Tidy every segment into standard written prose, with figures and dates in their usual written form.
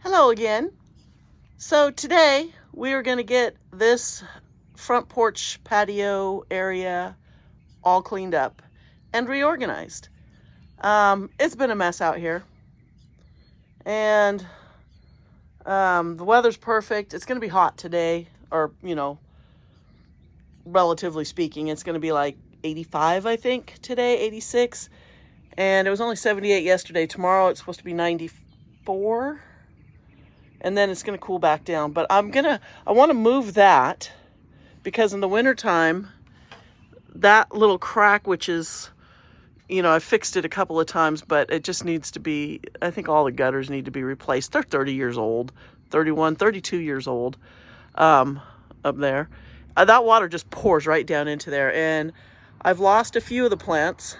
Hello again. So today we are going to get this front porch patio area all cleaned up and reorganized. It's been a mess out here, and the weather's perfect. It's going to be hot today, or relatively speaking, it's going to be like 85, I think, today, 86, and it was only 78 yesterday. Tomorrow it's supposed to be 94. And then it's going to cool back down. But I want to move that because in the wintertime, that little crack, which is, I fixed it a couple of times, but it just needs to be, I think all the gutters need to be replaced. They're 30 years old, 31, 32 years old up there. That water just pours right down into there. And I've lost a few of the plants.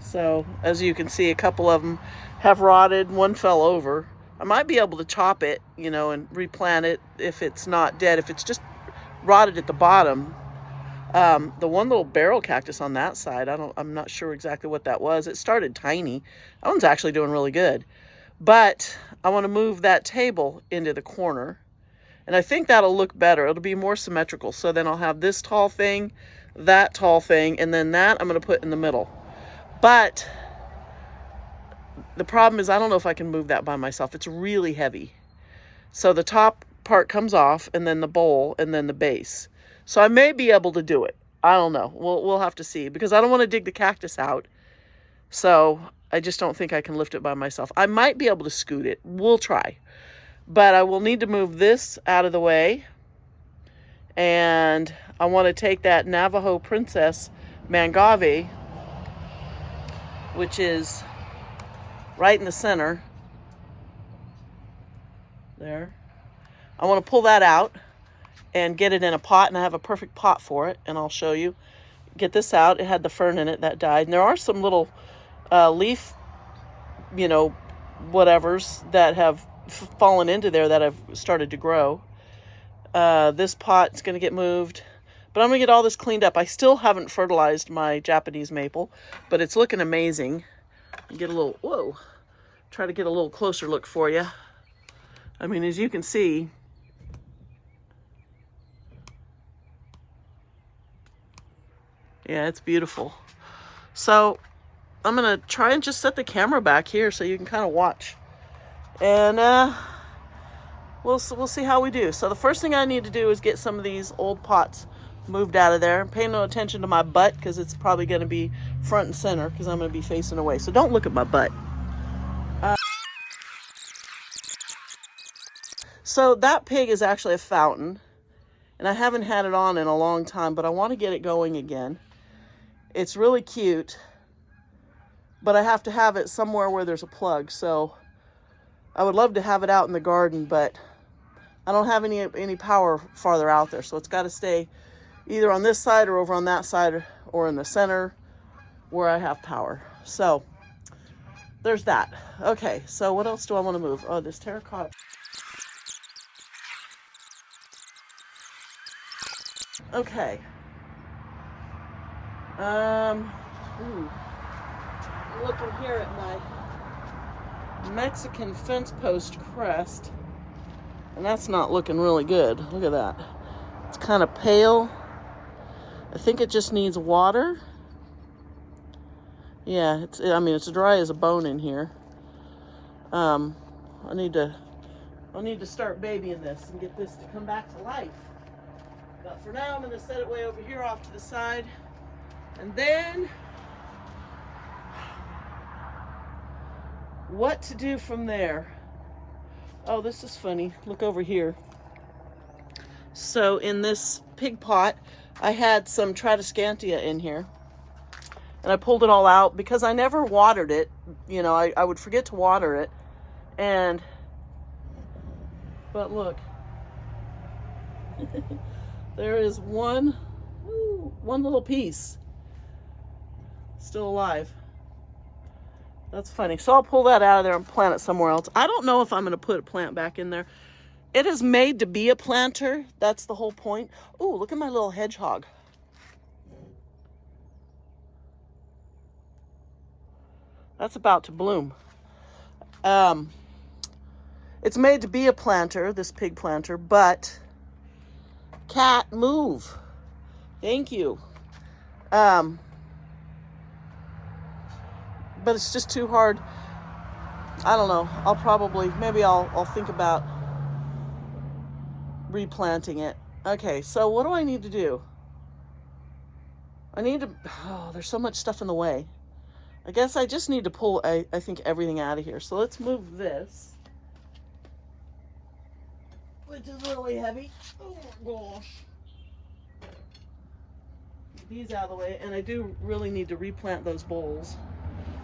So, as you can see, a couple of them have rotted. One fell over. I might be able to chop it, and replant it if it's not dead. If it's just rotted at the bottom. The one little barrel cactus on that side, I'm not sure exactly what that was. It started tiny. That one's actually doing really good. But I want to move that table into the corner. And I think that'll look better. It'll be more symmetrical. So then I'll have this tall thing, that tall thing, and then that I'm going to put in the middle. But the problem is I don't know if I can move that by myself. It's really heavy. So the top part comes off, and then the bowl, and then the base. So I may be able to do it. I don't know. We'll have to see, because I don't want to dig the cactus out. So I just don't think I can lift it by myself. I might be able to scoot it. We'll try. But I will need to move this out of the way. And I want to take that Navajo Princess Mangave, which is right in the center there. I want to pull that out and get it in a pot, and I have a perfect pot for it, and I'll show you. Get this out. It had the fern in it that died, and there are some little leaf, whatevers that have fallen into there that have started to grow. This pot's going to get moved. But I'm going to get all this cleaned up. I still haven't fertilized my Japanese maple, but it's looking amazing. Get a little, try to get a little closer look for you. I mean, as you can see, yeah, it's beautiful. So I'm going to try and just set the camera back here so you can kind of watch. And we'll see how we do. So the first thing I need to do is get some of these old pots moved out of there. Pay no attention to my butt, because it's probably going to be front and center, because I'm going to be facing away. So don't look at my butt. So that pig is actually a fountain, and I haven't had it on in a long time, but I want to get it going again. It's really cute, but I have to have it somewhere where there's a plug. So I would love to have it out in the garden, but I don't have any power farther out there. So it's got to stay either on this side or over on that side, or in the center where I have power. So there's that. Okay, so what else do I want to move? Oh, this terracotta. Okay. Looking here at my Mexican fence post crest, and that's not looking really good. Look at that. It's kind of pale. I think it just needs water. Yeah, it's dry as a bone in here. I need to start babying this and get this to come back to life. But for now, I'm going to set it way over here off to the side. And then what to do from there? Oh, this is funny. Look over here. So in this pig pot, I had some Tradescantia in here, and I pulled it all out because I never watered it. I would forget to water it, but look, there is one little piece still alive. That's funny. So I'll pull that out of there and plant it somewhere else. I don't know if I'm going to put a plant back in there. It is made to be a planter. That's the whole point. Oh, look at my little hedgehog. That's about to bloom. It's made to be a planter, this pig planter, but cat, move. Thank you. But it's just too hard. I don't know. Maybe I'll think about replanting it. Okay, so what do I need to do? There's so much stuff in the way. I guess I just need to pull, I think, everything out of here. So let's move this, which is really heavy. Oh gosh. Get these out of the way, and I do really need to replant those bowls.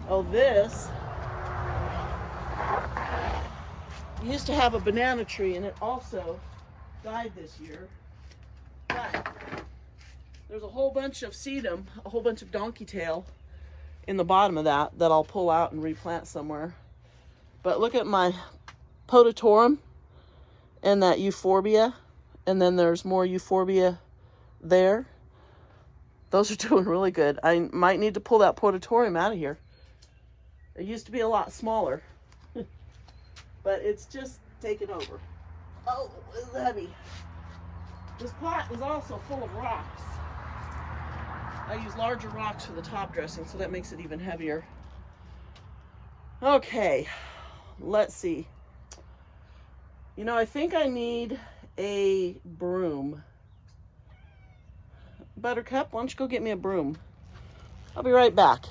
Oh, this used to have a banana tree, and it also died this year. But there's a whole bunch of sedum, a whole bunch of donkey tail in the bottom of that I'll pull out and replant somewhere. But look at my pototorum and that euphorbia, and then there's more euphorbia there. Those are doing really good. I might need to pull that pototorum out of here. It used to be a lot smaller, but it's just taken over. Oh, it's heavy. This pot is also full of rocks. I use larger rocks for the top dressing, so that makes it even heavier. Okay, let's see. You know, I think I need a broom. Buttercup, why don't you go get me a broom? I'll be right back.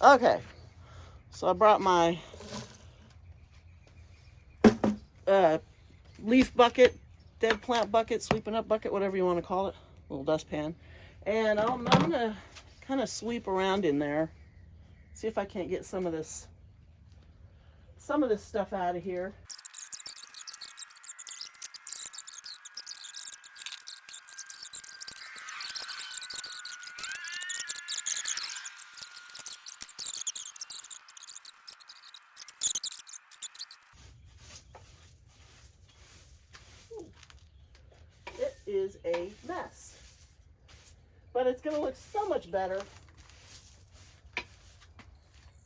Okay, so I brought my leaf bucket, dead plant bucket, sweeping up bucket, whatever you want to call it, little dustpan. And I'm gonna kind of sweep around in there, see if I can't get some of this stuff out of here. It is a mess. But it's going to look so much better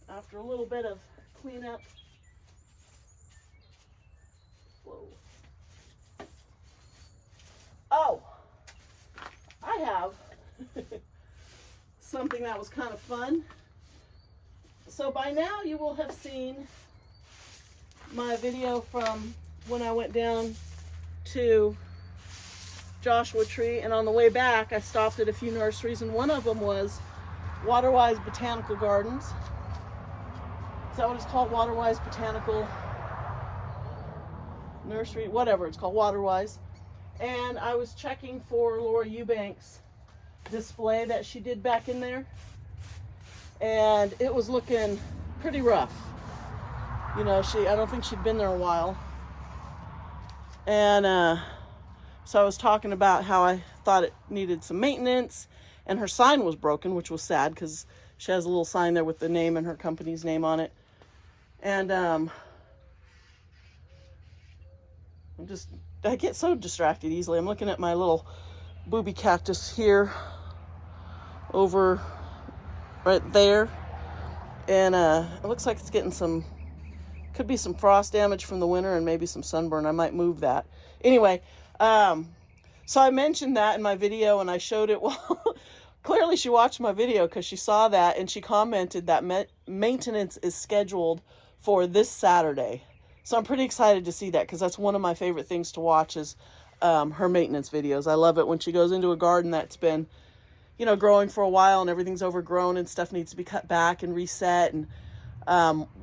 after a little bit of cleanup. Whoa. Oh, I have something that was kind of fun. So by now you will have seen my video from when I went down to Joshua Tree, and on the way back I stopped at a few nurseries, and one of them was Waterwise Botanical Gardens. Is that what it's called? Waterwise Botanical Nursery, whatever it's called, Waterwise. And I was checking for Laura Eubanks' display that she did back in there, and it was looking pretty rough. You know, I don't think she'd been there a while. And so I was talking about how I thought it needed some maintenance, and her sign was broken, which was sad because she has a little sign there with the name and her company's name on it. And I get so distracted easily. I'm looking at my little booby cactus here, over right there, and it looks like it's getting could be some frost damage from the winter and maybe some sunburn. I might move that. Anyway, so I mentioned that in my video, and I showed it. Well, clearly she watched my video because she saw that, and she commented that maintenance is scheduled for this Saturday. So I'm pretty excited to see that, because that's one of my favorite things to watch is her maintenance videos. I love it when she goes into a garden that's been, you know, growing for a while and everything's overgrown and stuff needs to be cut back and reset. And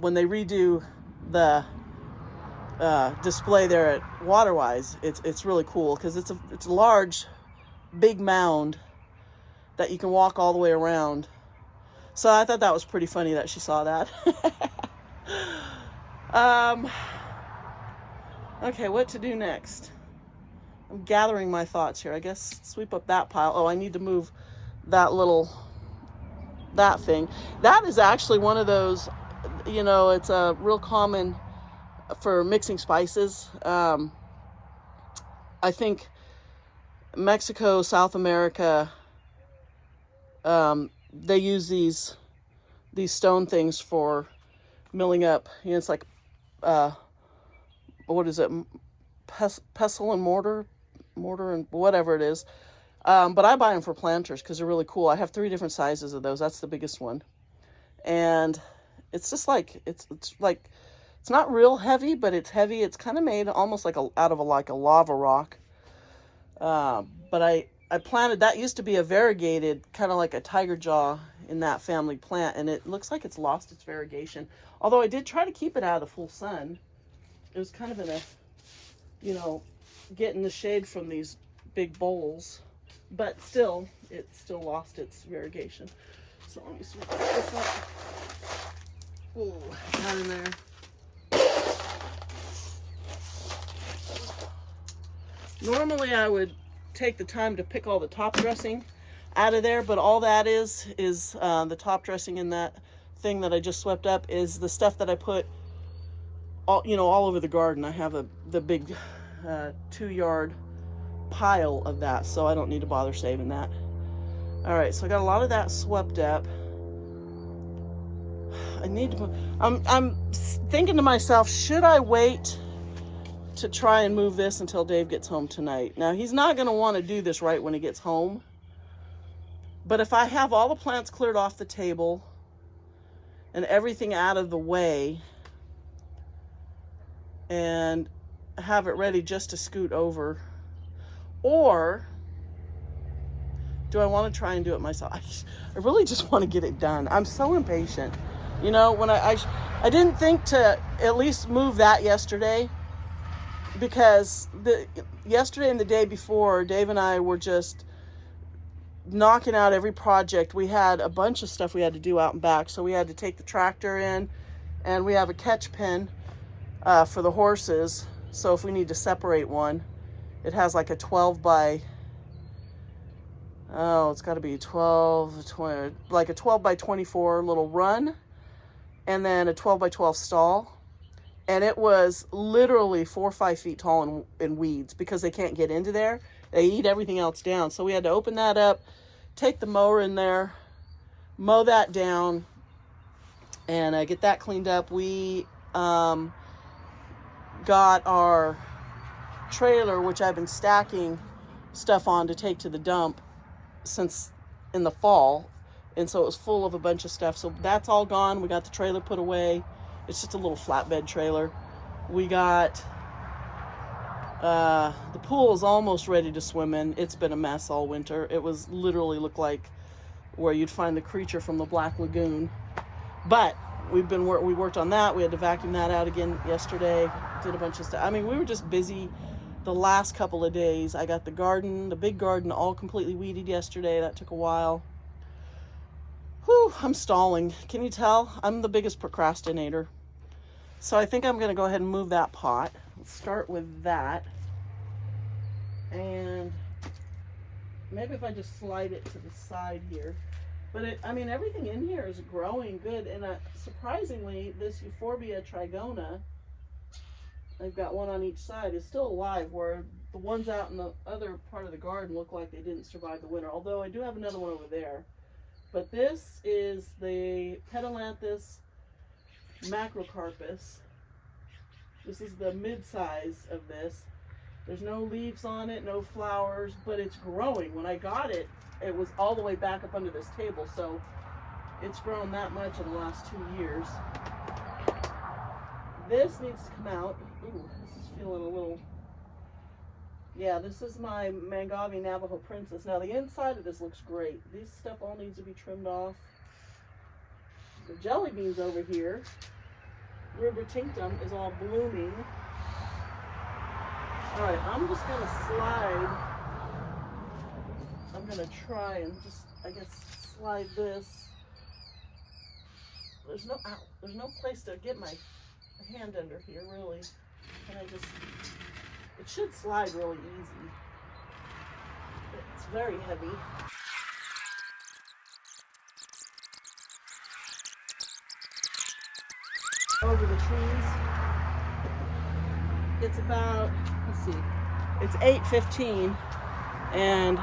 when they redo the display there at Waterwise, it's really cool because it's a large, big mound that you can walk all the way around. So I thought that was pretty funny that she saw that. Okay, what to do next? I'm gathering my thoughts here. I guess sweep up that pile. Oh, I need to move that thing. That is actually one of those, you know, it's a real common for mixing spices. I think Mexico, South America, they use these these stone things for milling up. You know, it's like, what is it? Pestle and mortar and whatever it is. But I buy them for planters because they're really cool. I have 3 different sizes of those. That's the biggest one. And it's just like, it's not real heavy, but it's heavy. It's kind of made almost like out of like a lava rock. But I planted, that used to be a variegated, kind of like a tiger jaw in that family plant. And it looks like it's lost its variegation. Although I did try to keep it out of the full sun. It was kind of in a, you know, getting the shade from these big bowls. But still, it still lost its variegation. So let me switch this up. Ooh, not in there. Normally I would take the time to pick all the top dressing out of there, but all that is the top dressing in that thing that I just swept up is the stuff that I put all over the garden. I have the big 2-yard pile of that, so I don't need to bother saving that. All right, so I got a lot of that swept up. I'm thinking to myself, should I wait to try and move this until Dave gets home tonight? Now, he's not going to want to do this right when he gets home. But if I have all the plants cleared off the table and everything out of the way and have it ready just to scoot over, or do I want to try and do it myself? I really just want to get it done. I'm so impatient. You know, when I didn't think to at least move that yesterday, because yesterday and the day before, Dave and I were just knocking out every project. We had a bunch of stuff we had to do out and back, so we had to take the tractor in, and we have a catch pen for the horses. So if we need to separate one, it has like a 12 by, it's got to be 12, 20, like a 12 by 24 little run, and then a 12 by 12 stall. And it was literally 4 or 5 feet tall in weeds because they can't get into there. They eat everything else down. So we had to open that up, take the mower in there, mow that down, and get that cleaned up. We got our trailer, which I've been stacking stuff on to take to the dump since in the fall. And so it was full of a bunch of stuff. So that's all gone. We got the trailer put away. It's just a little flatbed trailer. We got, the pool is almost ready to swim in. It's been a mess all winter. It was literally looked like where you'd find the creature from the Black Lagoon. But we worked on that. We had to vacuum that out again yesterday. Did a bunch of stuff. I mean, we were just busy the last couple of days. I got the big garden all completely weeded yesterday. That took a while. Whew, I'm stalling. Can you tell? I'm the biggest procrastinator. So I think I'm going to go ahead and move that pot. Let's start with that. And maybe if I just slide it to the side here. But everything in here is growing good. And surprisingly, this Euphorbia trigona, I've got one on each side, is still alive, where the ones out in the other part of the garden look like they didn't survive the winter. Although I do have another one over there. But this is the Petalanthus macrocarpus. This is the mid-size of this. There's no leaves on it, no flowers, but it's growing. When I got it, it was all the way back up under this table, so it's grown that much in the last 2 years. This needs to come out. Ooh, this is feeling a little... Yeah, this is my Mangave Navajo Princess. Now, the inside of this looks great. This stuff all needs to be trimmed off. The jelly beans over here, Rubra tinctum, is all blooming. All right, I'm just going to slide. I'm going to try and just, I guess, slide this. There's no place to get my hand under here, really. And it should slide really easy. It's very heavy. Over the trees. It's about, let's see, it's 8:15, and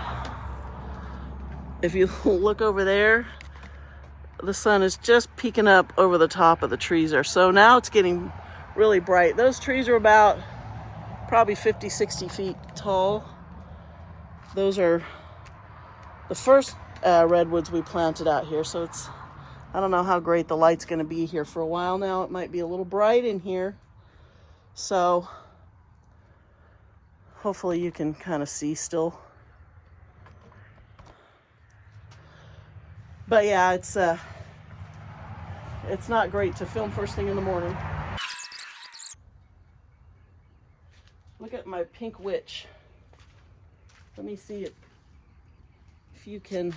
if you look over there, the sun is just peeking up over the top of the trees there. So now it's getting really bright. Those trees are about probably 50, 60 feet tall. Those are the first redwoods we planted out here. So it's, I don't know how great the light's going to be here for a while now. It might be a little bright in here. So hopefully you can kind of see still. But yeah, it's not great to film first thing in the morning. Look at my pink witch. Let me see if you can,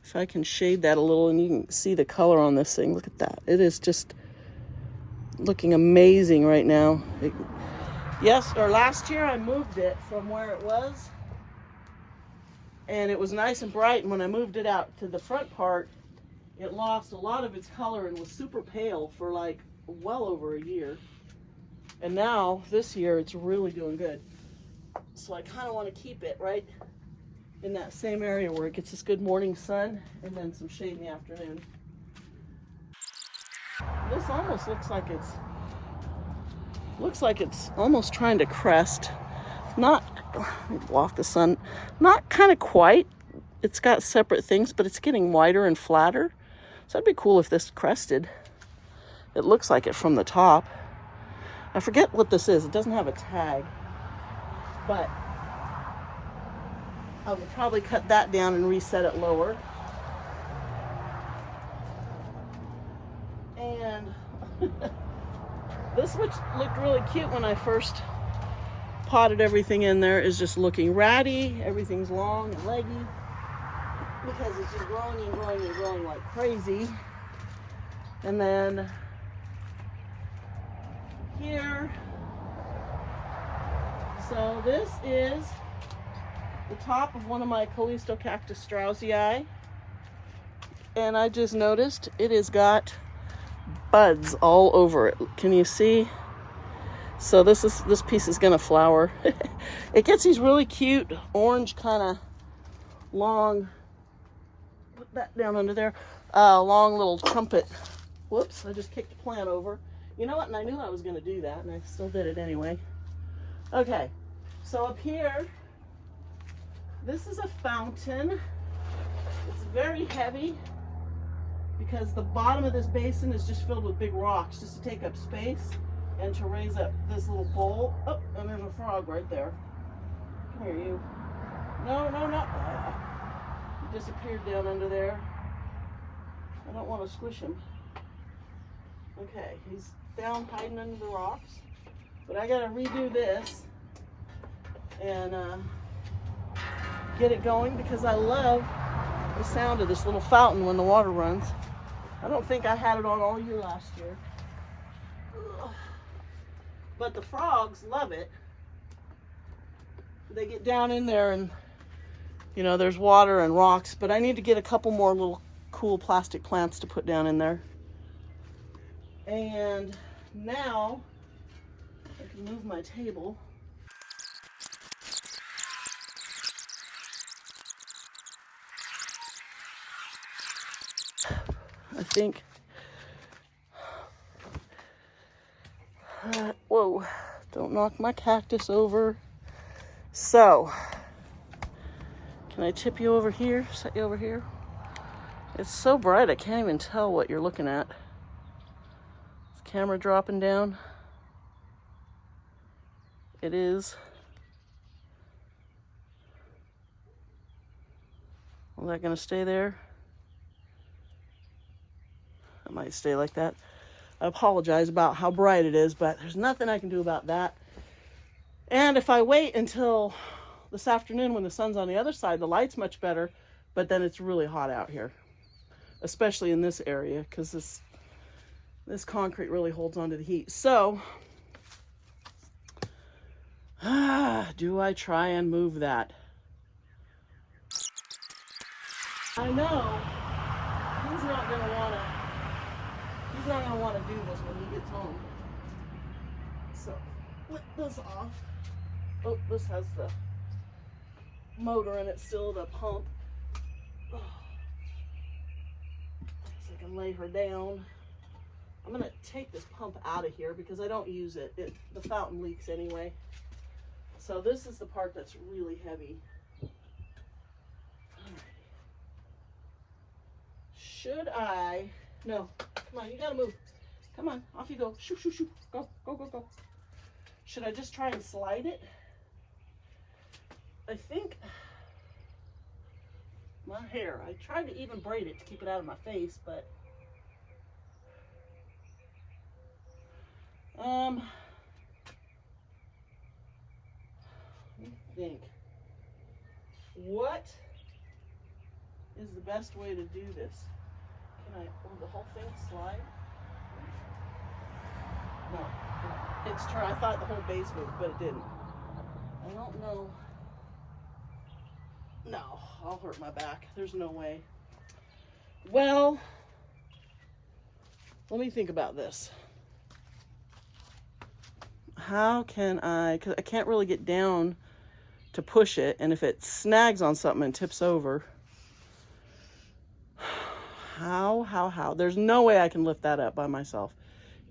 if I can shade that a little and you can see the color on this thing. Look at that. It is just looking amazing right now. Last year I moved it from where it was, and it was nice and bright, and when I moved it out to the front part, it lost a lot of its color and was super pale for like well over a year. And now this year it's really doing good. So I kind of want to keep it right in that same area where it gets this good morning sun and then some shade in the afternoon. This almost looks like it's almost trying to crest. Not, let me block the sun, not kind of quite. It's got separate things, but it's getting wider and flatter. So that'd be cool if this crested. It looks like it from the top. I forget what this is. It doesn't have a tag, but I would probably cut that down and reset it lower. And this, which looked really cute when I first potted everything in there, is just looking ratty. Everything's long and leggy because it's just growing and growing and growing like crazy. And then here, so this is the top of one of my Callisto cactus straussii, and I just noticed it has got buds all over it. Can you see? So this piece is gonna flower. It gets these really cute orange kind of long, put that down under there, long little trumpet. Whoops, I just kicked the plant over. You know what, and I knew I was gonna do that, and I still did it anyway. Okay, so up here, this is a fountain. It's very heavy because the bottom of this basin is just filled with big rocks just to take up space and to raise up this little bowl. Oh, and there's a frog right there. Come here, you. No. He disappeared down under there. I don't want to squish him. Okay, he's down hiding under the rocks. But I gotta redo this and get it going because I love the sound of this little fountain when the water runs. I don't think I had it on all year last year. Ugh. But the frogs love it. They get down in there and, you know, there's water and rocks, but I need to get a couple more little cool plastic plants to put down in there. And now I can move my table. I think, whoa, don't knock my cactus over. So, can I tip you over here, set you over here? It's so bright I can't even tell what you're looking at. Is the camera dropping down? It is. Is that gonna stay there? It might stay like that. I apologize about how bright it is, but there's nothing I can do about that. And if I wait until this afternoon when the sun's on the other side, the light's much better, but then it's really hot out here, especially in this area, because this concrete really holds onto the heat. So, do I try and move that? I know he's not going to want to do this when he gets home. So, lift this off. Oh, this has the motor in it still, the pump. and lay her down. I'm gonna take this pump out of here because I don't use it. The fountain leaks anyway. So this is the part that's really heavy. Alrighty. Should I? No, come on, you gotta move. Come on, off you go. Shoo, shoo, shoo. Go, go, go, go. Should I just try and slide it? I think my hair, I tried to even braid it to keep it out of my face, but let me think. What is the best way to do this? Can I, will the whole thing slide? No, it's true. I thought the whole base moved, but it didn't. I don't know. No, I'll hurt my back. There's no way. Well, let me think about this. How can I, because I can't really get down to push it, and if it snags on something and tips over, how? There's no way I can lift that up by myself.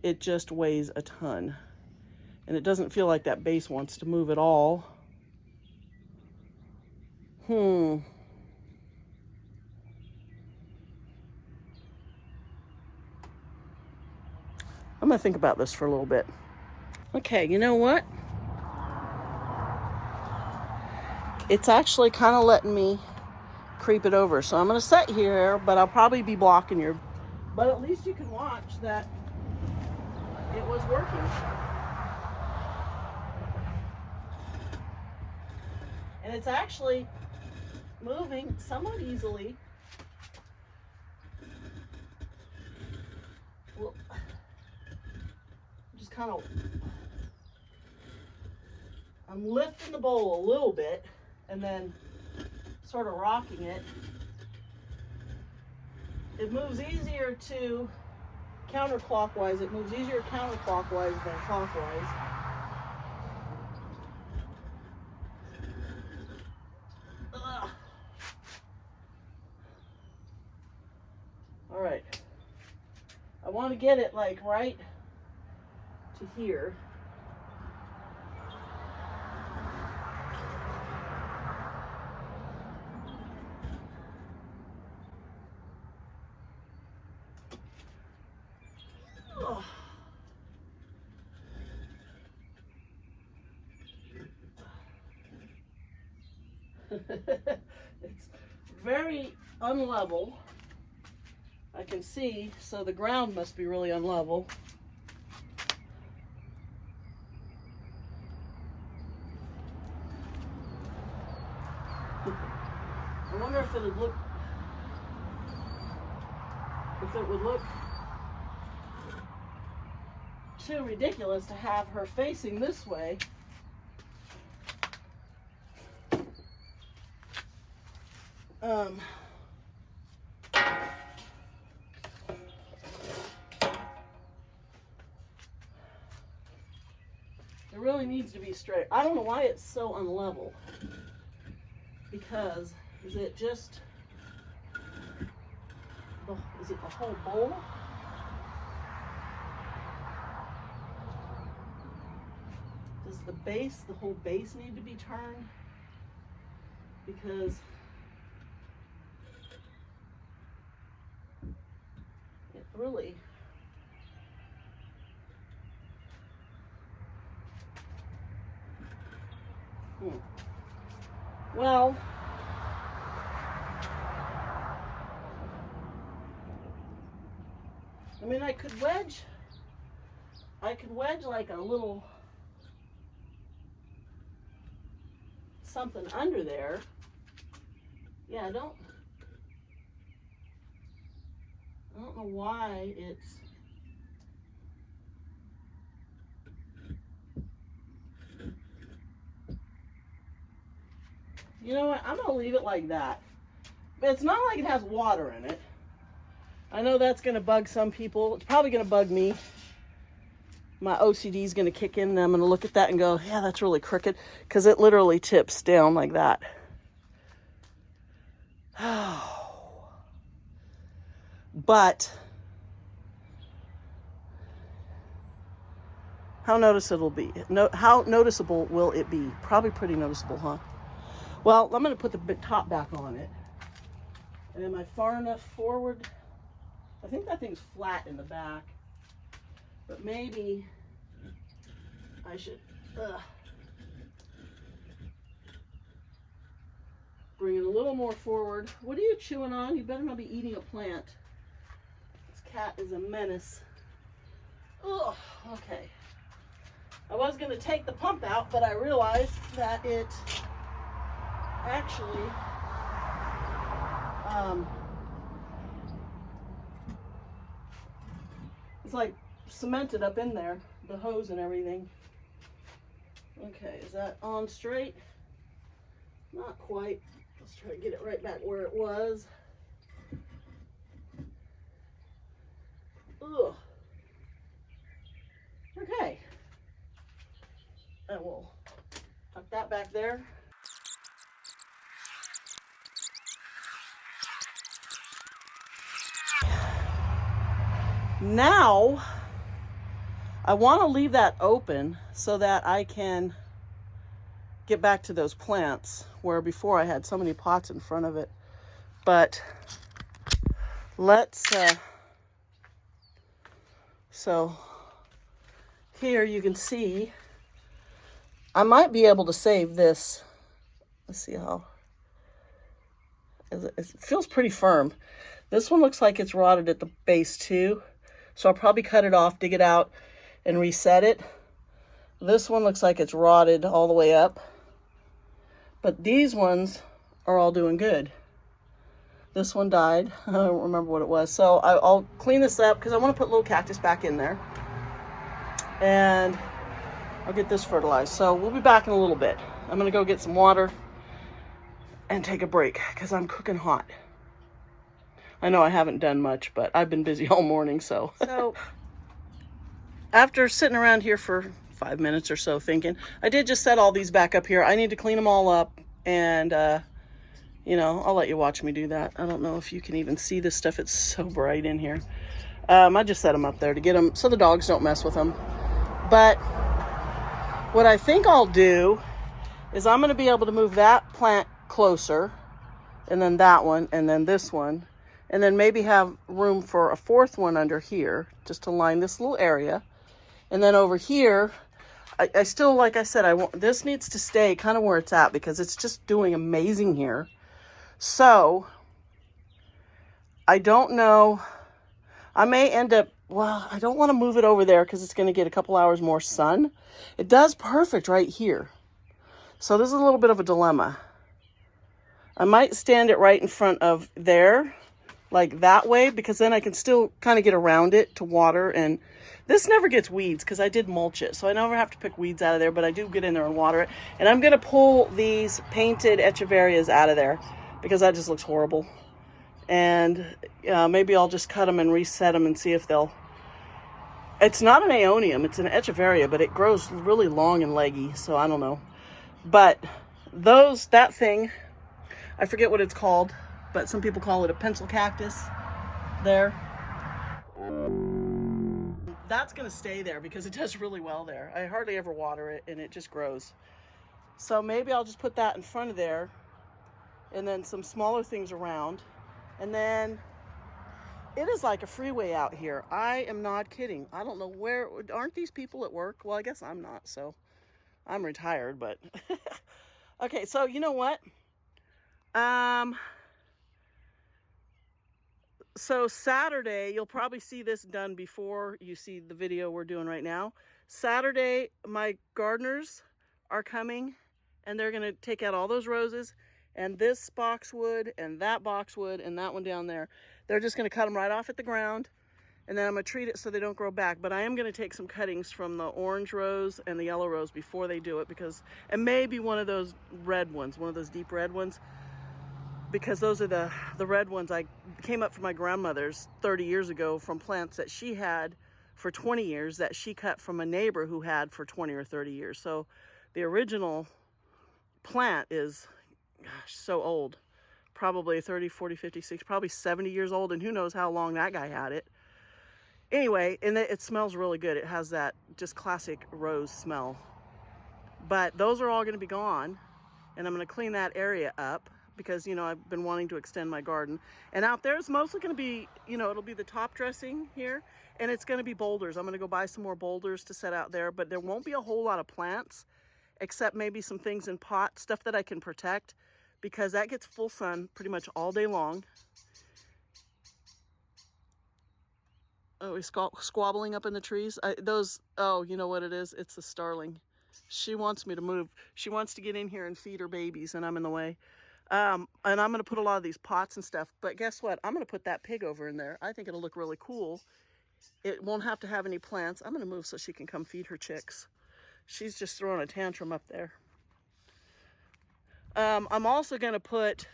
It just weighs a ton. And it doesn't feel like that base wants to move at all. I'm gonna think about this for a little bit. Okay, you know what? It's actually kind of letting me creep it over. So I'm gonna sit here, but I'll probably be blocking your, but at least you can watch that it was working. And it's actually moving somewhat easily. Well, just kind of, I'm lifting the bowl a little bit and then sort of rocking it. It moves easier to counterclockwise. It moves easier counterclockwise than clockwise. Ugh. All right. I want to get it like right to here. It's very unlevel. I can see, so the ground must be really unlevel. I wonder if it would look too ridiculous to have her facing this way. It really needs to be straight. I don't know why it's so unlevel. Because is it just is it the whole bowl? Does the whole base need to be turned? Because it really well, I mean, I could wedge like a little something under there. Yeah, I don't know why it's you know what, I'm gonna leave it like that. But it's not like it has water in it. I know that's gonna bug some people. It's probably gonna bug me. My OCD is gonna kick in and I'm gonna look at that and go, yeah, that's really crooked, because it literally tips down like that. But How noticeable be? How noticeable will it be? Probably pretty noticeable, huh? Well, I'm going to put the top back on it. And am I far enough forward? I think that thing's flat in the back. But maybe I should bring it a little more forward. What are you chewing on? You better not be eating a plant. This cat is a menace. Oh, okay. I was going to take the pump out, but I realized that it actually it's like cemented up in there, the hose and everything. Okay, is that on straight? Not quite. Let's try to get it right back where it was. Ugh. Okay. And we'll tuck that back there. Now, I want to leave that open so that I can get back to those plants where before I had so many pots in front of it. But let's, so here you can see, I might be able to save this. Let's see how, it feels pretty firm. This one looks like it's rotted at the base too. So I'll probably cut it off, dig it out, and reset it. This one looks like it's rotted all the way up. But these ones are all doing good. This one died. I don't remember what it was. So I'll clean this up because I want to put a little cactus back in there. And I'll get this fertilized. So we'll be back in a little bit. I'm going to go get some water and take a break because I'm cooking hot. I know I haven't done much, but I've been busy all morning, so. So after sitting around here for 5 minutes or so thinking, I did just set all these back up here. I need to clean them all up, and, you know, I'll let you watch me do that. I don't know if you can even see this stuff. It's so bright in here. I just set them up there to get them so the dogs don't mess with them. But what I think I'll do is I'm going to be able to move that plant closer, and then that one, and then this one. And then maybe have room for a fourth one under here, just to line this little area. And then over here, I still, like I said, this needs to stay kind of where it's at because it's just doing amazing here. So, I don't know. I may end up, well, I don't want to move it over there because it's going to get a couple hours more sun. It does perfect right here. So this is a little bit of a dilemma. I might stand it right in front of there, like that way, because then I can still kind of get around it to water. And this never gets weeds because I did mulch it, so I never have to pick weeds out of there, but I do get in there and water it. And I'm going to pull these painted echeverias out of there because that just looks horrible. And maybe I'll just cut them and reset them and see if they'll, it's not an aeonium, it's an echeveria, but it grows really long and leggy, so I don't know. But that thing, I forget what it's called, but some people call it a pencil cactus there. That's going to stay there because it does really well there. I hardly ever water it and it just grows. So maybe I'll just put that in front of there and then some smaller things around. And then it is like a freeway out here. I am not kidding. I don't know where, aren't these people at work? Well, I guess I'm not, so I'm retired, but okay, so you know what? So Saturday, you'll probably see this done before you see the video we're doing right now. Saturday, my gardeners are coming and they're going to take out all those roses and this boxwood and that boxwood and that one down there. They're just going to cut them right off at the ground, and then I'm going to treat it so they don't grow back. But I am going to take some cuttings from the orange rose and the yellow rose before they do it, because, and maybe one of those red ones, one of those deep red ones, because those are the red ones I came up from my grandmother's 30 years ago from plants that she had for 20 years that she cut from a neighbor who had for 20 or 30 years. So the original plant is, gosh, so old, probably 30, 40, 50, 60, probably 70 years old, and who knows how long that guy had it. Anyway, and it smells really good. It has that just classic rose smell. But those are all going to be gone, and I'm going to clean that area up because, you know, I've been wanting to extend my garden. And out there it's mostly going to be, you know, it'll be the top dressing here, and it's going to be boulders. I'm going to go buy some more boulders to set out there, but there won't be a whole lot of plants except maybe some things in pots, stuff that I can protect, because that gets full sun pretty much all day long. Oh, he's squabbling up in the trees. Oh, you know what it is? It's a starling. She wants me to move. She wants to get in here and feed her babies, and I'm in the way. And I'm going to put a lot of these pots and stuff. But guess what? I'm going to put that pig over in there. I think it'll look really cool. It won't have to have any plants. I'm going to move so she can come feed her chicks. She's just throwing a tantrum up there. I'm also going to put...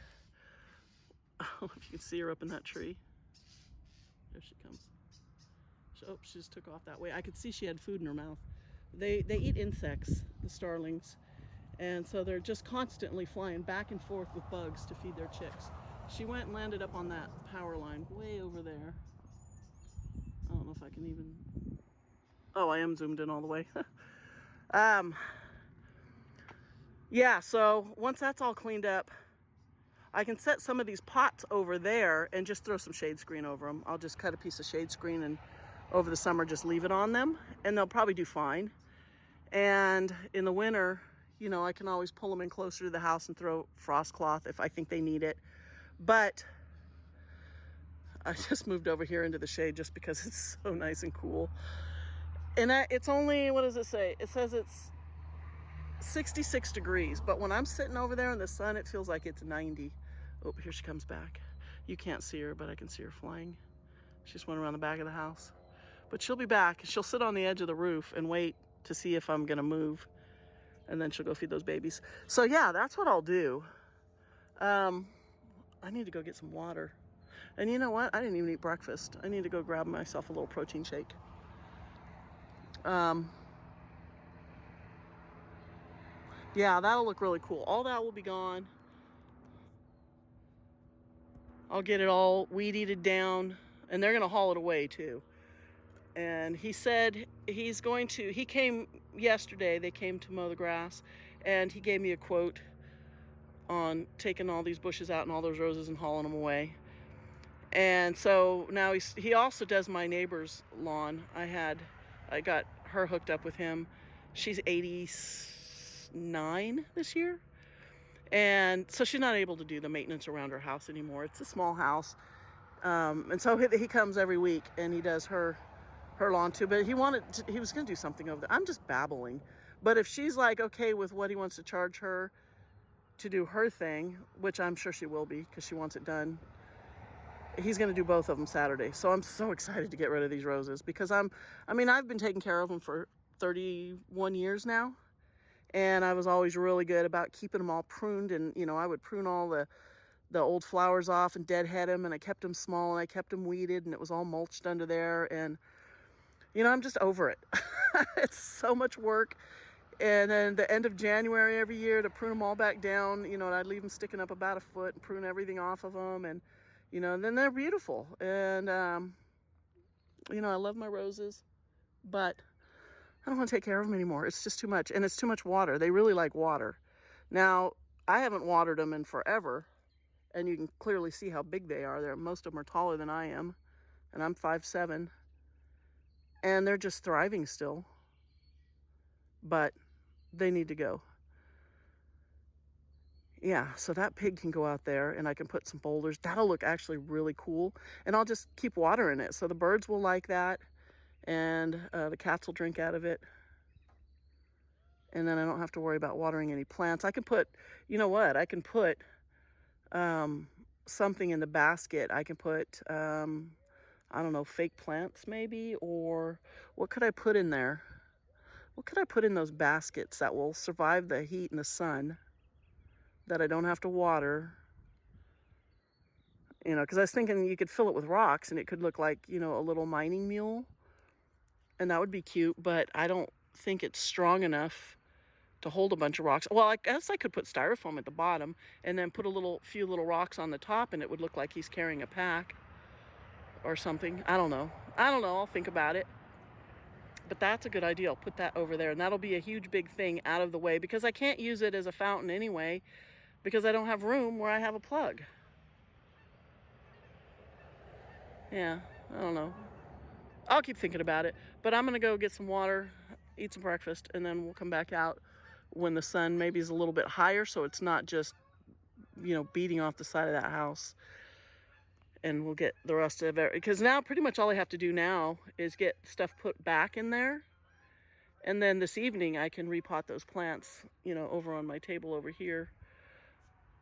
I don't know if you can see her up in that tree. There she comes. Oh, she just took off that way. I could see she had food in her mouth. They eat insects, the starlings, and so they're just constantly flying back and forth with bugs to feed their chicks. She went and landed up on that power line way over there. I don't know if I can even... Oh, I am zoomed in all the way. Yeah, so once that's all cleaned up, I can set some of these pots over there and just throw some shade screen over them. I'll just cut a piece of shade screen and over the summer just leave it on them, and they'll probably do fine. And in the winter, you know, I can always pull them in closer to the house and throw frost cloth if I think they need it. But I just moved over here into the shade just because it's so nice and cool. And it's only, what does it say? It says it's 66 degrees, but when I'm sitting over there in the sun, it feels like it's 90. Oh, here she comes back. You can't see her, but I can see her flying. She just went around the back of the house. But she'll be back. She'll sit on the edge of the roof and wait to see if I'm gonna move. And then she'll go feed those babies. So yeah, that's what I'll do. I need to go get some water. And you know what? I didn't even eat breakfast. I need to go grab myself a little protein shake. Yeah, that'll look really cool. All that will be gone. I'll get it all weed-eated down, and they're gonna haul it away too. And he said he's going to, he came yesterday, they came to mow the grass, and he gave me a quote on taking all these bushes out and all those roses and hauling them away. And so now he also does my neighbor's lawn. I got her hooked up with him. She's 89 this year. And so she's not able to do the maintenance around her house anymore. It's a small house. And so he comes every week and he does her lawn too. But he was going to do something over there. I'm just babbling. But if she's like okay with what he wants to charge her to do her thing, which I'm sure she will be because she wants it done, he's going to do both of them Saturday. So I'm so excited to get rid of these roses because I've been taking care of them for 31 years now. And I was always really good about keeping them all pruned. And, you know, I would prune all the old flowers off and deadhead them. And I kept them small and I kept them weeded and it was all mulched under there. And, you know, I'm just over it. It's so much work. And then the end of January every year to prune them all back down, you know, and I'd leave them sticking up about a foot and prune everything off of them. And, you know, and then they're beautiful. And, you know, I love my roses, but I don't want to take care of them anymore. It's just too much. And it's too much water. They really like water. Now, I haven't watered them in forever. And you can clearly see how big they are. Most of them are taller than I am. And I'm 5'7". And they're just thriving still. But they need to go. Yeah, so that pig can go out there and I can put some boulders. That'll look actually really cool. And I'll just keep watering it. So the birds will like that. And the cats will drink out of it. And then I don't have to worry about watering any plants. I can put, you know what? I can put something in the basket. I can put, I don't know, fake plants maybe, or what could I put in there? What could I put in those baskets that will survive the heat and the sun that I don't have to water? You know, because I was thinking you could fill it with rocks and it could look like, you know, a little mining mule. And that would be cute, but I don't think it's strong enough to hold a bunch of rocks. Well, I guess I could put styrofoam at the bottom and then put few little rocks on the top and it would look like he's carrying a pack. or something. I don't know. I'll think about it. But that's a good idea. I'll put that over there, and that'll be a huge big thing out of the way, because I can't use it as a fountain anyway, because I don't have room where I have a plug. Yeah, I don't know. I'll keep thinking about it, but I'm gonna go get some water, eat some breakfast, and then we'll come back out when the sun maybe is a little bit higher, so it's not just, beating off the side of that house. And we'll get the rest of it, because now pretty much all I have to do now is get stuff put back in there. And then this evening I can repot those plants, over on my table over here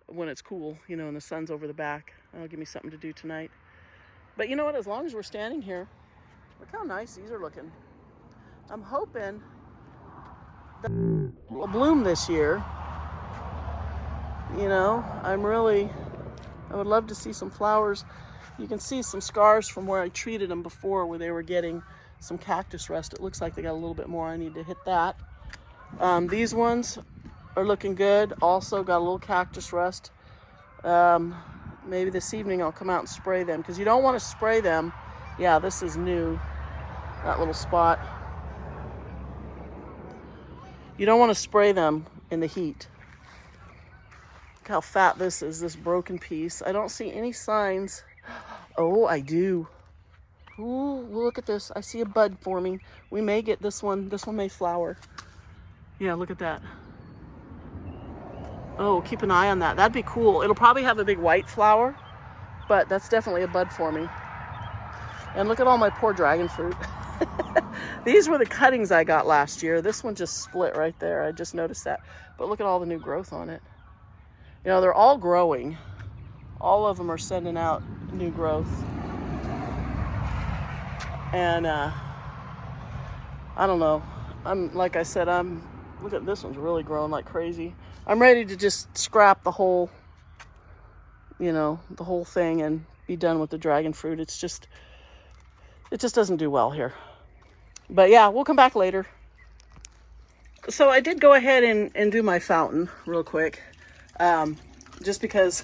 when it's cool, and the sun's over the back. That'll give me something to do tonight. But you know what, as long as we're standing here, look how nice these are looking. I'm hoping that will bloom this year. I would love to see some flowers. You can see some scars from where I treated them before, where they were getting some cactus rust. It looks like they got a little bit more. I need to hit that. These ones are looking good. Also got a little cactus rust. Maybe this evening I'll come out and spray them, because you don't want to spray them. Yeah, this is new, that little spot. You don't want to spray them in the heat. Look how fat this is, this broken piece. I don't see any signs. Oh, I do. Ooh, look at this. I see a bud forming. We may get this one. This one may flower. Yeah, look at that. Oh, keep an eye on that. That'd be cool. It'll probably have a big white flower, but that's definitely a bud forming. And look at all my poor dragon fruit. These were the cuttings I got last year. This one just split right there. I just noticed that. But look at all the new growth on it. They're all growing. All of them are sending out new growth. And I don't know. Like I said, look at this one's really growing like crazy. I'm ready to just scrap the whole, the whole thing and be done with the dragon fruit. It just doesn't do well here. But yeah, we'll come back later. So I did go ahead and do my fountain real quick, just because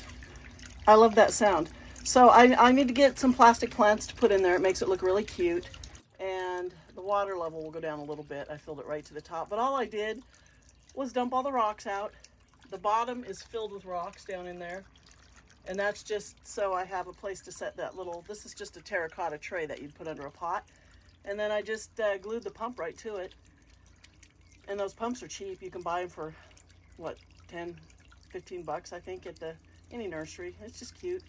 I love that sound. So I need to get some plastic plants to put in there. It makes it look really cute. And the water level will go down a little bit. I filled it right to the top. But all I did was dump all the rocks out. The bottom is filled with rocks down in there. And that's just so I have a place to set that this is just a terracotta tray that you'd put under a pot. And then I just glued the pump right to it. And those pumps are cheap. You can buy them for, what, 10, 15 bucks, I think, at any nursery. It's just cute.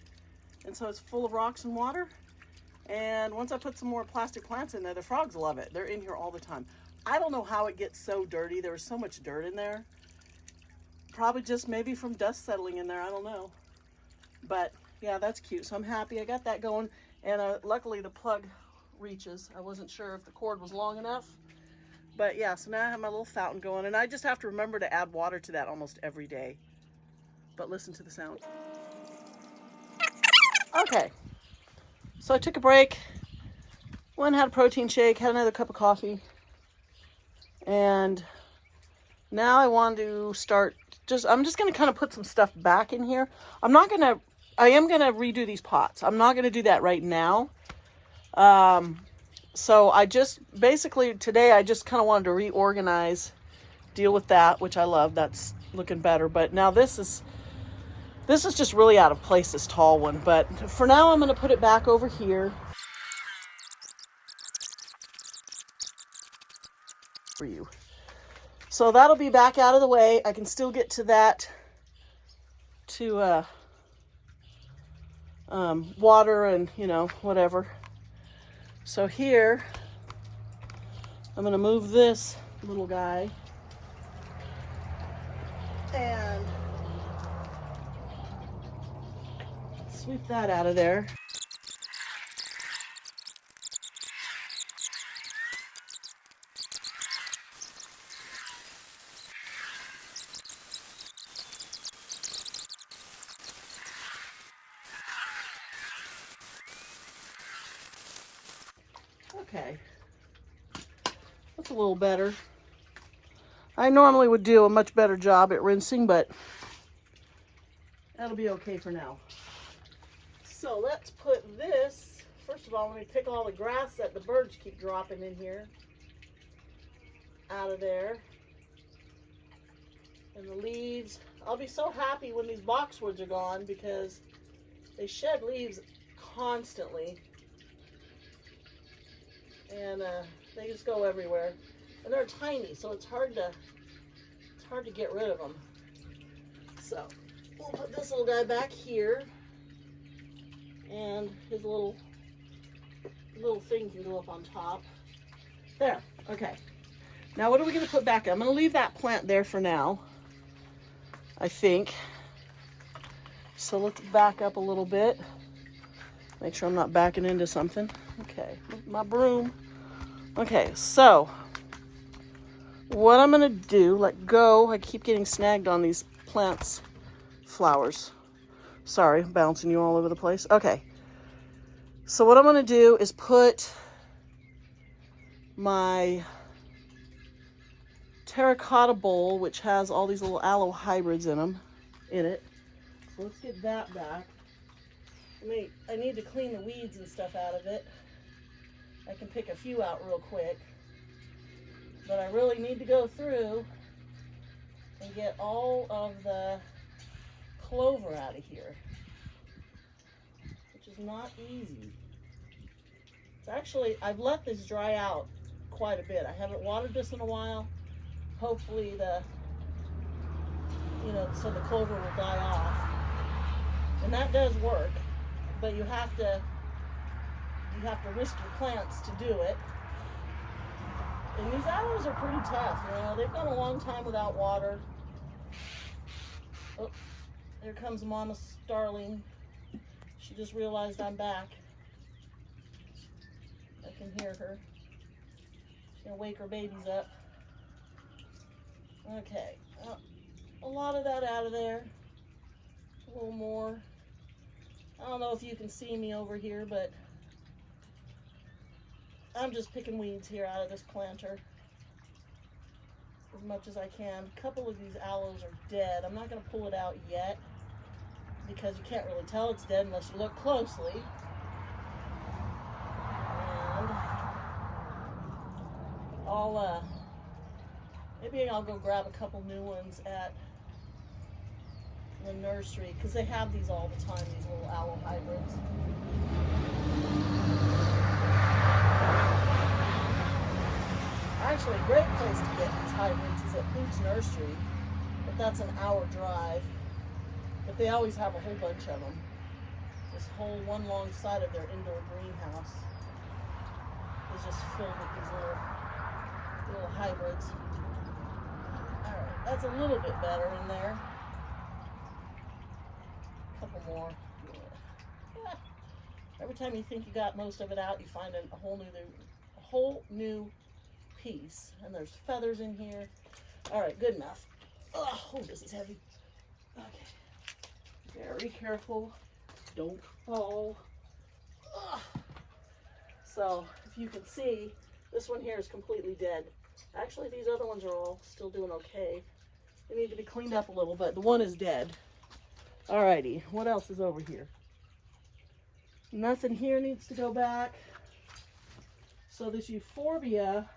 And so it's full of rocks and water. And once I put some more plastic plants in there, the frogs love it. They're in here all the time. I don't know how it gets so dirty. There was so much dirt in there. Probably just maybe from dust settling in there. I don't know. But yeah, that's cute. So I'm happy I got that going. And luckily the plug reaches. I wasn't sure if the cord was long enough. But yeah, so now I have my little fountain going. And I just have to remember to add water to that almost every day. But listen to the sound. Okay. So I took a break. Went and had a protein shake. Had another cup of coffee. And now I want to start I'm just going to kind of put some stuff back in here. I am going to redo these pots. I'm not going to do that right now. So I basically today I just kind of wanted to reorganize, deal with that, which I love. That's looking better. But now this is just really out of place, this tall one. But for now, I'm going to put it back over here. For you. So that'll be back out of the way. I can still get to that, to water and, whatever. So here, I'm going to move this little guy and sweep that out of there. Okay, that's a little better. I normally would do a much better job at rinsing, but that'll be okay for now. So let's put this first of all, let me pick all the grass that the birds keep dropping in here out of there. And the leaves. I'll be so happy when these boxwoods are gone because they shed leaves constantly. And they just go everywhere. And they're tiny, so it's hard to get rid of them. So we'll put this little guy back here. And his little thing can go up on top. There, okay. Now what are we gonna put back? I'm gonna leave that plant there for now, I think. So let's back up a little bit. Make sure I'm not backing into something. Okay, my broom. Okay, so what I'm gonna do, let go. I keep getting snagged on these plants, flowers. Sorry, bouncing you all over the place. Okay, so what I'm gonna do is put my terracotta bowl, which has all these little aloe hybrids in it. So let's get that back. I need to clean the weeds and stuff out of it. I can pick a few out real quick, but I really need to go through and get all of the clover out of here, which is not easy. It's actually, I've let this dry out quite a bit. I haven't watered this in a while. Hopefully so the clover will die off. And that does work, but you have to risk your plants to do it. And these aloes are pretty tough, they've gone a long time without water. Oh, there comes Mama Starling. She just realized I'm back. I can hear her. She's gonna wake her babies up. Okay, a lot of that out of there. A little more. I don't know if you can see me over here, but I'm just picking weeds here out of this planter as much as I can. A couple of these aloes are dead. I'm not going to pull it out yet because you can't really tell it's dead unless you look closely. And maybe I'll go grab a couple new ones at the nursery because they have these all the time, these little aloe hybrids. Actually, a great place to get these hybrids is at Boots Nursery, but that's an hour drive. But they always have a whole bunch of them. This whole one long side of their indoor greenhouse is just filled with these little hybrids. All right, that's a little bit better in there. A couple more. Yeah. Every time you think you got most of it out, you find a whole new piece. And there's feathers in here. All right, good enough. Oh, this is heavy. Okay, very careful. Don't fall. So if you can see, this one here is completely dead. Actually, these other ones are all still doing okay. They need to be cleaned up a little, but the one is dead. Alrighty, what else is over here? Nothing here needs to go back. So this Euphorbia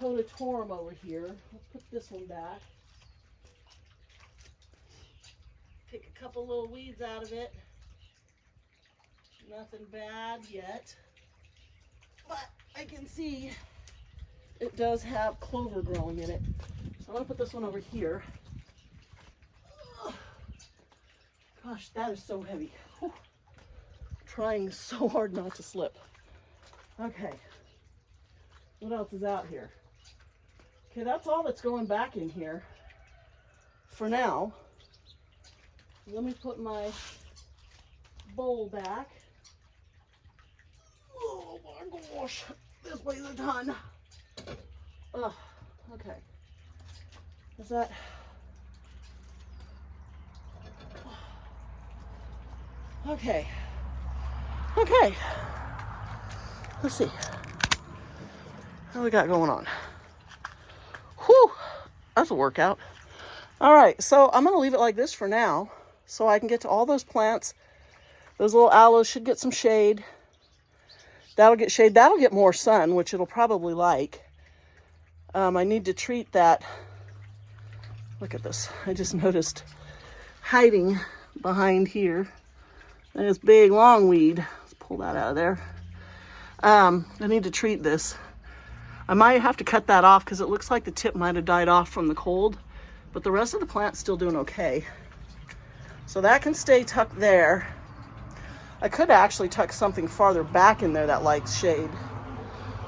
podatorum over here, let's put this one back. Pick a couple little weeds out of it. Nothing bad yet. But I can see it does have clover growing in it. So I'm going to put this one over here. Gosh, that is so heavy. Whew. Trying so hard not to slip. Okay. What else is out here? Okay, that's all that's going back in here for now. Let me put my bowl back. Oh my gosh, this weighs a ton. Oh, okay. Is that? Okay. Okay. Let's see. What we got going on? Whew, that's a workout. All right, so I'm going to leave it like this for now so I can get to all those plants. Those little aloes should get some shade. That'll get shade. That'll get more sun, which it'll probably like. I need to treat that. Look at this. I just noticed hiding behind here. And this big long weed. Let's pull that out of there. I need to treat this. I might have to cut that off because it looks like the tip might have died off from the cold, but the rest of the plant's still doing okay. So that can stay tucked there. I could actually tuck something farther back in there that likes shade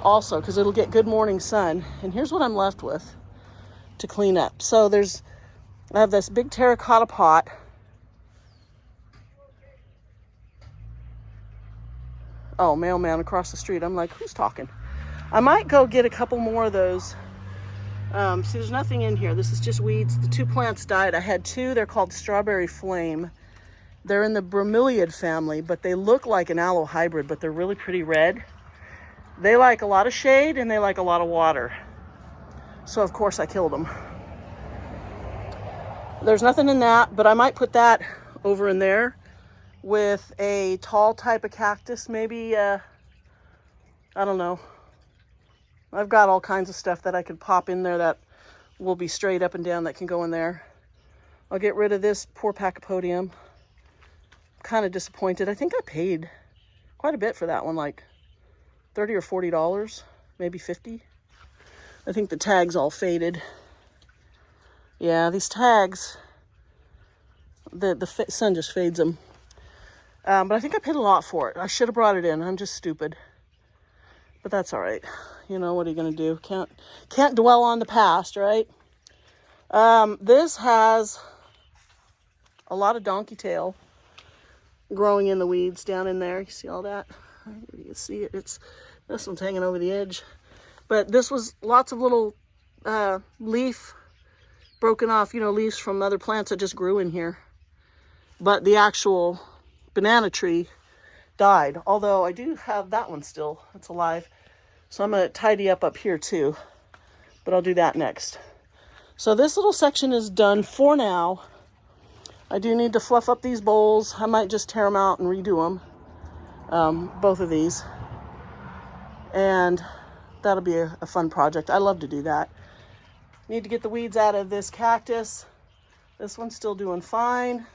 also, because it'll get good morning sun. And here's what I'm left with to clean up. So I have this big terracotta pot. Oh, mailman across the street. I'm like, who's talking? I might go get a couple more of those. See, there's nothing in here. This is just weeds. The 2 plants died. I had 2. They're called Strawberry Flame. They're in the bromeliad family, but they look like an aloe hybrid, but they're really pretty red. They like a lot of shade and they like a lot of water. So, of course, I killed them. There's nothing in that, but I might put that over in there with a tall type of cactus, maybe, I don't know. I've got all kinds of stuff that I could pop in there that will be straight up and down that can go in there. I'll get rid of this poor Pachypodium. Kind of disappointed. I think I paid quite a bit for that one, like $30 or $40, maybe $50. I think the tag's all faded. Yeah, these tags, the sun just fades them. But I think I paid a lot for it. I should have brought it in. I'm just stupid. But that's all right. You know, what are you going to do? Can't dwell on the past, right? This has a lot of donkey tail growing in the weeds down in there. You see all that? You can see it. This one's hanging over the edge. But this was lots of little leaf broken off, leaves from other plants that just grew in here. But the actual banana tree died. Although I do have that one still. It's alive. So I'm going to tidy up here too. But I'll do that next. So this little section is done for now. I do need to fluff up these bowls. I might just tear them out and redo them. Both of these. And that'll be a fun project. I love to do that. Need to get the weeds out of this cactus. This one's still doing fine.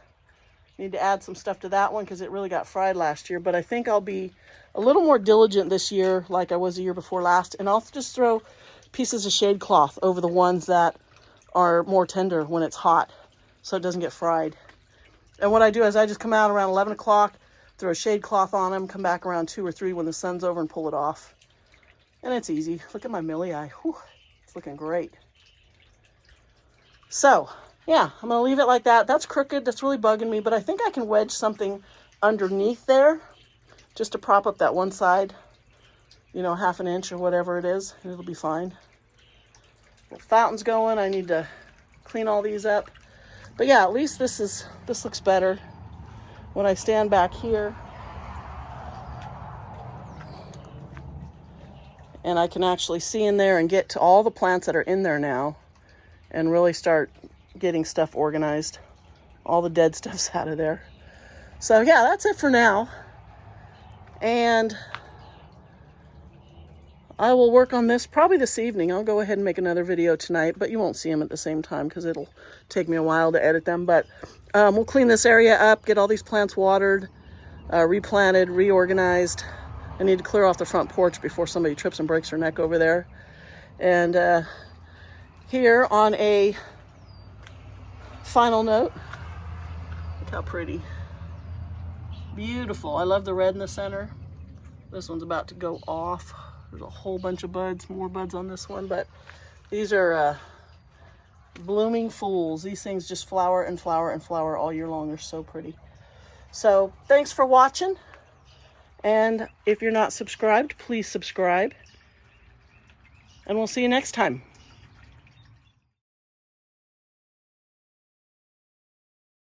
Need to add some stuff to that one because it really got fried last year. But I think I'll be a little more diligent this year like I was the year before last. And I'll just throw pieces of shade cloth over the ones that are more tender when it's hot so it doesn't get fried. And what I do is I just come out around 11 o'clock, throw a shade cloth on them, come back around 2 or 3 when the sun's over and pull it off. And it's easy. Look at my millie eye. Whew, it's looking great. So, yeah, I'm going to leave it like that. That's crooked. That's really bugging me. But I think I can wedge something underneath there just to prop up that one side, half an inch or whatever it is. It'll be fine. The fountain's going. I need to clean all these up. But yeah, at least this looks better. When I stand back here and I can actually see in there and get to all the plants that are in there now and really start getting stuff organized. All the dead stuff's out of there. So yeah, that's it for now. And I will work on this probably this evening. I'll go ahead and make another video tonight, but you won't see them at the same time because it'll take me a while to edit them. But we'll clean this area up, get all these plants watered, replanted, reorganized. I need to clear off the front porch before somebody trips and breaks their neck over there. And here on a final note, look how pretty. Beautiful. I love the red in the center. This one's about to go off. There's a whole bunch of buds, more buds on this one, but these are blooming fools. These things just flower and flower and flower all year long. They're so pretty. So thanks for watching. And if you're not subscribed, please subscribe. And we'll see you next time.